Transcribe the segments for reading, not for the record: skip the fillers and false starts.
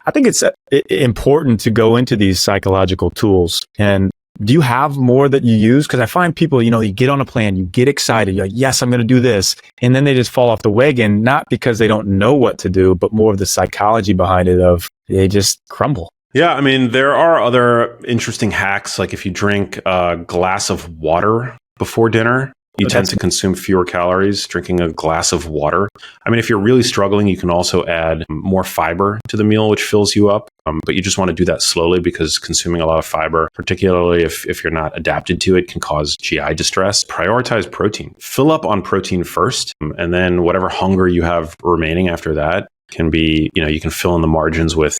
I think it's important to go into these psychological tools. And do you have more that you use? Because I find people, you get on a plan, you get excited, you're like, yes, I'm going to do this. And then they just fall off the wagon, not because they don't know what to do, but more of the psychology behind it of they just crumble. Yeah, I mean, there are other interesting hacks. Like if you drink a glass of water before dinner, you tend to consume fewer calories drinking a glass of water. I mean, if you're really struggling, you can also add more fiber to the meal, which fills you up. But you just want to do that slowly because consuming a lot of fiber, particularly if you're not adapted to it, can cause GI distress. Prioritize protein. Fill up on protein first, and then whatever hunger you have remaining after that can be, you can fill in the margins with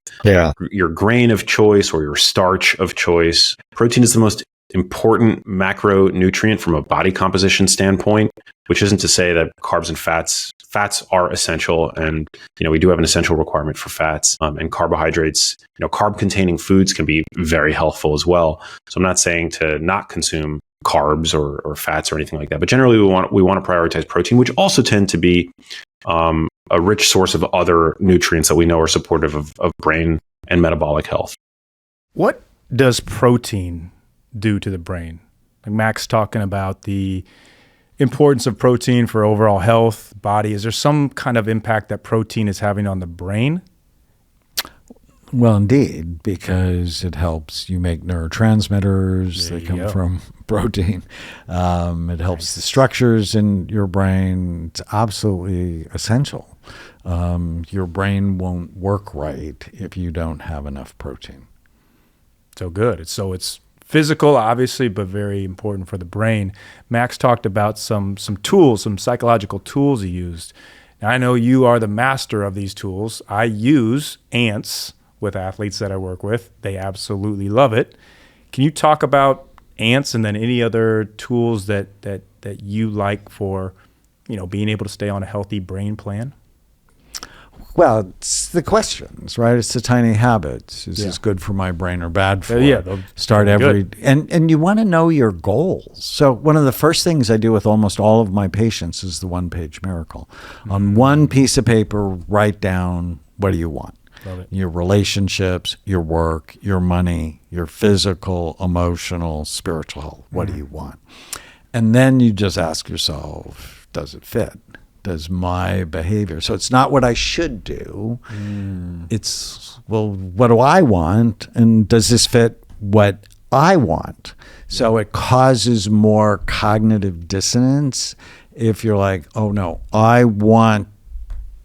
your grain of choice or your starch of choice. Protein is the most important macronutrient from a body composition standpoint, which isn't to say that carbs and fats are essential. And, we do have an essential requirement for fats and carbohydrates. Carb containing foods can be very healthful as well. So I'm not saying to not consume carbs or fats or anything like that. But generally we want to prioritize protein, which also tend to be a rich source of other nutrients that we know are supportive of brain and metabolic health. What does protein do to the brain? Like Max talking about the importance of protein for overall health, body. Is there some kind of impact that protein is having on the brain? Well, indeed, because it helps you make neurotransmitters that come from protein. It helps the structures in your brain. It's absolutely essential. Your brain won't work right if you don't have enough protein. So good. So it's physical, obviously, but very important for the brain. Max talked about some tools, some psychological tools he used. Now, I know you are the master of these tools. I use ants with athletes that I work with. They absolutely love it. Can you talk about ants and then any other tools that you like for, being able to stay on a healthy brain plan? Well, it's the questions, right? It's the tiny habits. Is this good for my brain or bad for it? Start every and you want to know your goals. So one of the first things I do with almost all of my patients is the one-page miracle. On one piece of paper, write down, what do you want? Your relationships, your work, your money, your physical, emotional, spiritual health. What do you want? And then you just ask yourself, does it fit? Does my behavior? So it's not what I should do. It's, well, what do I want? And does this fit what I want? So it causes more cognitive dissonance if you're like, oh no, I want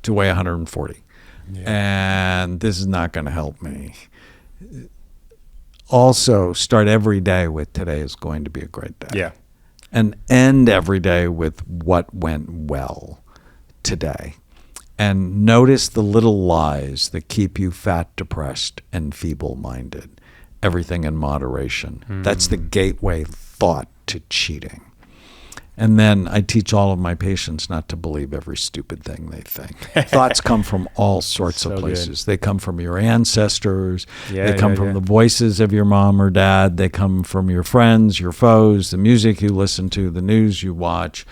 to weigh 140. And this is not going to help me. Also, start every day with today is going to be a great day. Yeah. And end every day with what went well today. And notice the little lies that keep you fat, depressed, and feeble-minded. Everything in moderation. That's the gateway thought to cheating. And then I teach all of my patients not to believe every stupid thing they think. Thoughts come from all sorts of places. Good. They come from your ancestors. They come from the voices of your mom or dad. They come from your friends, your foes, the music you listen to, the news you watch.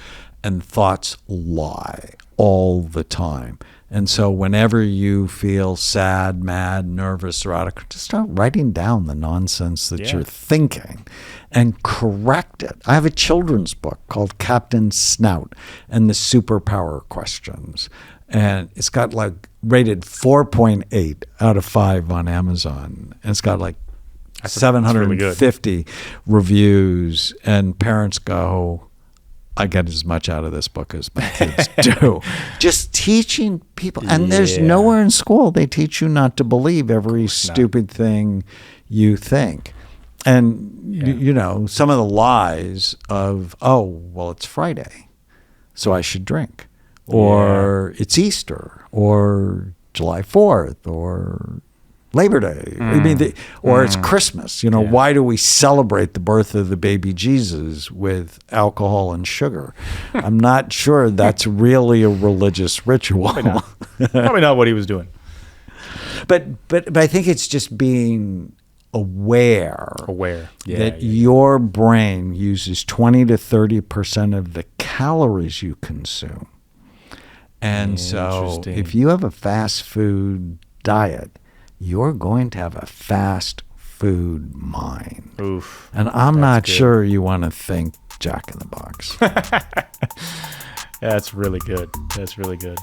And thoughts lie all the time. And so whenever you feel sad, mad, nervous, or out of, just start writing down the nonsense that you're thinking and correct it. I have a children's book called Captain Snout and the Superpower Questions. And it's got like rated 4.8 out of 5 on Amazon. And it's got like 750 reviews. And parents go, I get as much out of this book as my kids do. Just teaching people. And there's nowhere in school they teach you not to believe every stupid thing you think. And, you know, some of the lies of, oh, well, it's Friday, so I should drink. Or it's Easter, or July 4th, or Labor Day. I mean, or it's Christmas. You know, why do we celebrate the birth of the baby Jesus with alcohol and sugar? I'm not sure that's really a religious ritual. Probably not what he was doing. But I think it's just being aware that your brain uses 20 to 30% of the calories you consume. And so if you have a fast food diet, you're going to have a fast food mind. Oof. And I'm not good. sure you want to think Jack in the Box. That's really good. That's really good.